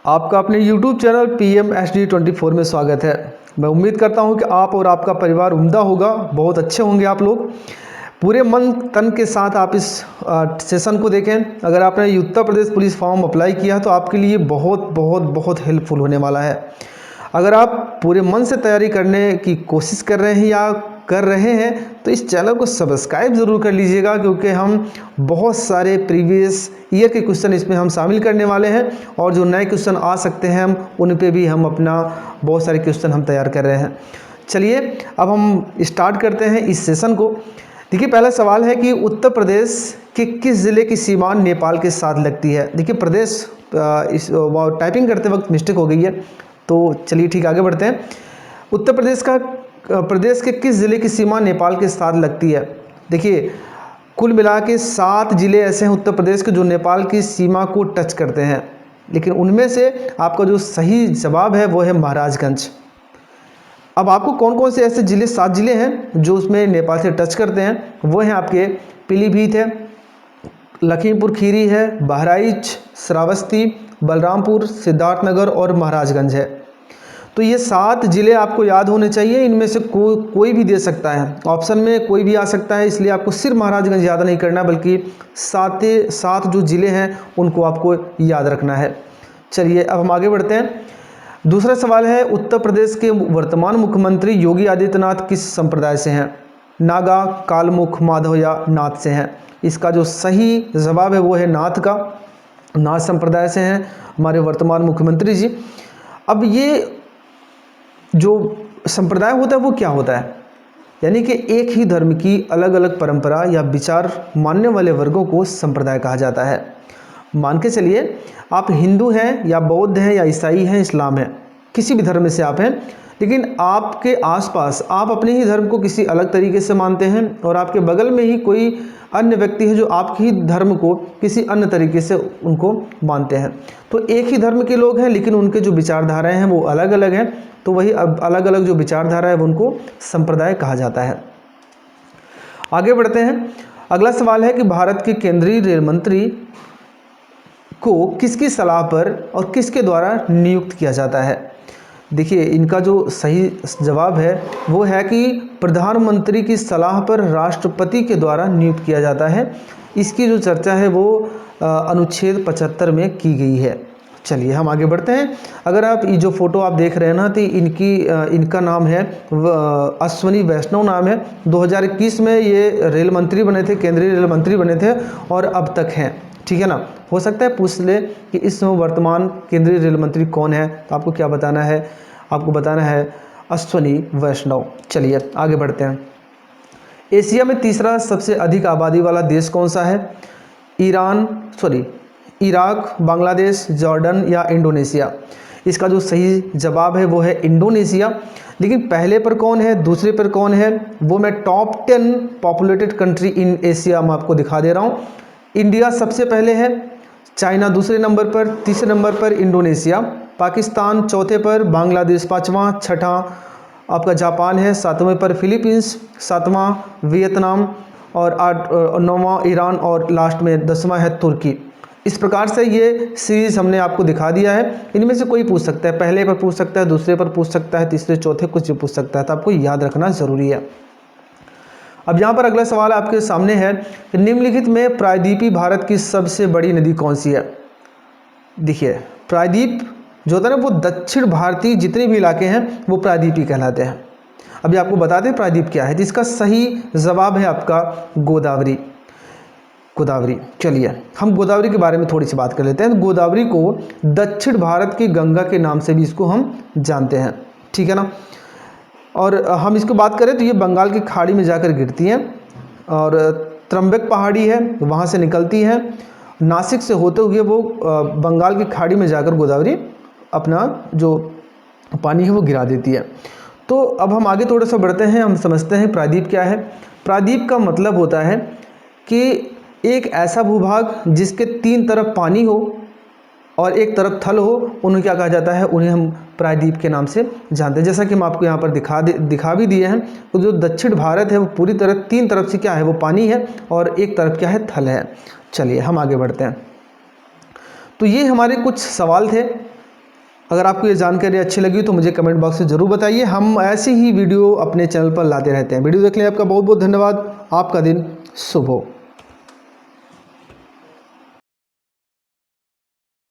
आपका अपने YouTube channel PMHD24 में स्वागत है। मैं उम्मीद करता हूं कि आप और आपका परिवार उम्दा होगा, बहुत अच्छे होंगे आप लोग। पूरे मन तन के साथ आप इस सेशन को देखें। अगर आपने Uttar Pradesh police form apply किया तो आपके लिए बहुत बहुत बहुत हेल्पफुल होने वाला है। अगर आप पूरे मन से तैयारी करने की कोशिश कर रहे हैं या कर रहे हैं तो इस चैनल को सब्सक्राइब ज़रूर कर लीजिएगा, क्योंकि हम बहुत सारे प्रीवियस ईयर के क्वेश्चन इसमें हम शामिल करने वाले हैं और जो नए क्वेश्चन आ सकते हैं हम उन पे भी हम अपना बहुत सारे क्वेश्चन हम तैयार कर रहे हैं। चलिए अब हम स्टार्ट करते हैं इस सेशन को। देखिए, पहला सवाल है कि उत्तर प्रदेश के किस ज़िले की सीमा नेपाल के साथ लगती है। देखिए, प्रदेश इस टाइपिंग करते वक्त मिस्टेक हो गई है, तो चलिए ठीक आगे बढ़ते हैं। उत्तर प्रदेश के किस ज़िले की सीमा नेपाल के साथ लगती है। देखिए, कुल मिला के 7 ज़िले ऐसे हैं उत्तर प्रदेश के जो नेपाल की सीमा को टच करते हैं, लेकिन उनमें से आपका जो सही जवाब है वो है महाराजगंज। अब आपको कौन कौन से ऐसे ज़िले 7 ज़िले हैं जो उसमें नेपाल से टच करते हैं, वो हैं आपके पीलीभीत है, लखीमपुर खीरी है, बहराइच, श्रावस्ती, बलरामपुर, सिद्धार्थनगर और महाराजगंज है। तो ये 7 ज़िले आपको याद होने चाहिए। इनमें से कोई भी दे सकता है, ऑप्शन में कोई भी आ सकता है, इसलिए आपको सिर्फ महाराजगंज याद नहीं करना बल्कि 7 जो ज़िले हैं उनको आपको याद रखना है। चलिए अब हम आगे बढ़ते हैं। दूसरा सवाल है, उत्तर प्रदेश के वर्तमान मुख्यमंत्री योगी आदित्यनाथ किस संप्रदाय से हैं। नागा, कालमुख, माधव या नाथ से हैं। इसका जो सही जवाब है वो है नाथ संप्रदाय से हैं हमारे वर्तमान मुख्यमंत्री जी। अब ये जो संप्रदाय होता है वो क्या होता है, यानी कि एक ही धर्म की अलग अलग परंपरा या विचार मानने वाले वर्गों को संप्रदाय कहा जाता है। मान के चलिए आप हिंदू हैं या बौद्ध हैं या ईसाई हैं, इस्लाम है, किसी भी धर्म से आप हैं, लेकिन आपके आसपास आप अपने ही धर्म को किसी अलग तरीके से मानते हैं और आपके बगल में ही कोई अन्य व्यक्ति है जो आपके ही धर्म को किसी अन्य तरीके से उनको मानते हैं। तो एक ही धर्म के लोग हैं लेकिन उनके जो विचारधाराएं हैं वो अलग अलग हैं, तो वही अलग अलग जो विचारधारा है वो उनको संप्रदाय कहा जाता है। आगे बढ़ते हैं। अगला सवाल है कि भारत के केंद्रीय रेल मंत्री को किसकी सलाह पर और किसके द्वारा नियुक्त किया जाता है। देखिए, इनका जो सही जवाब है वो है कि प्रधानमंत्री की सलाह पर राष्ट्रपति के द्वारा नियुक्त किया जाता है। इसकी जो चर्चा है वो अनुच्छेद 75 में की गई है। चलिए हम आगे बढ़ते हैं। अगर आप ये जो फोटो आप देख रहे हैं ना, तो इनका नाम है अश्वनी वैष्णव नाम है। 2021 में ये रेल मंत्री बने थे, केंद्रीय रेल मंत्री बने थे और अब तक हैं। ठीक है ना, हो सकता है पूछ ले कि इस समय वर्तमान केंद्रीय रेल मंत्री कौन है, तो आपको क्या बताना है, आपको बताना है अश्वनी वैष्णव। चलिए आगे बढ़ते हैं। एशिया में तीसरा सबसे अधिक आबादी वाला देश कौन सा है। इराक, बांग्लादेश, जॉर्डन या इंडोनेशिया। इसका जो सही जवाब है वो है इंडोनेशिया। लेकिन पहले पर कौन है, दूसरे पर कौन है, वो मैं top 10 populated country in Asia में आपको दिखा दे रहा हूँ। इंडिया सबसे पहले है, चाइना दूसरे नंबर पर, तीसरे नंबर पर इंडोनेशिया, पाकिस्तान चौथे पर, बांग्लादेश पाँचवां, छठा आपका जापान है, सातवें पर फिलीपींस, सातवां वियतनाम और 9वां ईरान और लास्ट में 10वां है तुर्की। इस प्रकार से ये सीरीज़ हमने आपको दिखा दिया है। इनमें से कोई पूछ सकता है, पहले पर पूछ सकता है, दूसरे पर पूछ सकता है, तीसरे चौथे कुछ भी पूछ सकता है, तो आपको याद रखना ज़रूरी है। अब यहाँ पर अगला सवाल आपके सामने है, निम्नलिखित में प्रायद्वीपीय भारत की सबसे बड़ी नदी कौन सी है। देखिए, प्रायद्वीप जो होता है ना वो दक्षिण भारतीय जितने भी इलाके हैं वो प्रायद्वीपीय कहलाते हैं। अभी आपको बता दें प्रायद्वीप क्या है, जिसका सही जवाब है आपका गोदावरी। चलिए हम गोदावरी के बारे में थोड़ी सी बात कर लेते हैं। गोदावरी को दक्षिण भारत की गंगा के नाम से भी इसको हम जानते हैं, ठीक है ना। और हम इसको बात करें तो ये बंगाल की खाड़ी में जाकर गिरती हैं और त्रंबक पहाड़ी है वहाँ से निकलती है, नासिक से होते हुए वो बंगाल की खाड़ी में जाकर गोदावरी अपना जो पानी है वो गिरा देती है। तो अब हम आगे थोड़ा सा बढ़ते हैं, हम समझते हैं प्रायद्वीप क्या है। प्रायद्वीप का मतलब होता है कि एक ऐसा भूभाग जिसके 3 तरफ पानी हो और एक तरफ थल हो, उन्हें क्या कहा जाता है, उन्हें हम प्रायद्वीप के नाम से जानते हैं। जैसा कि हम आपको यहाँ पर दिखा भी दिए हैं, तो जो दक्षिण भारत है वो पूरी तरह 3 तरफ से क्या है वो पानी है और एक तरफ क्या है, थल है। चलिए हम आगे बढ़ते हैं। तो ये हमारे कुछ सवाल थे अगर आपको ये जानकारी अच्छी लगी तो मुझे कमेंट बॉक्स में ज़रूर बताइए। हम ऐसे ही वीडियो अपने चैनल पर लाते रहते हैं। वीडियो देखने आपका बहुत बहुत धन्यवाद। आपका दिन शुभ हो।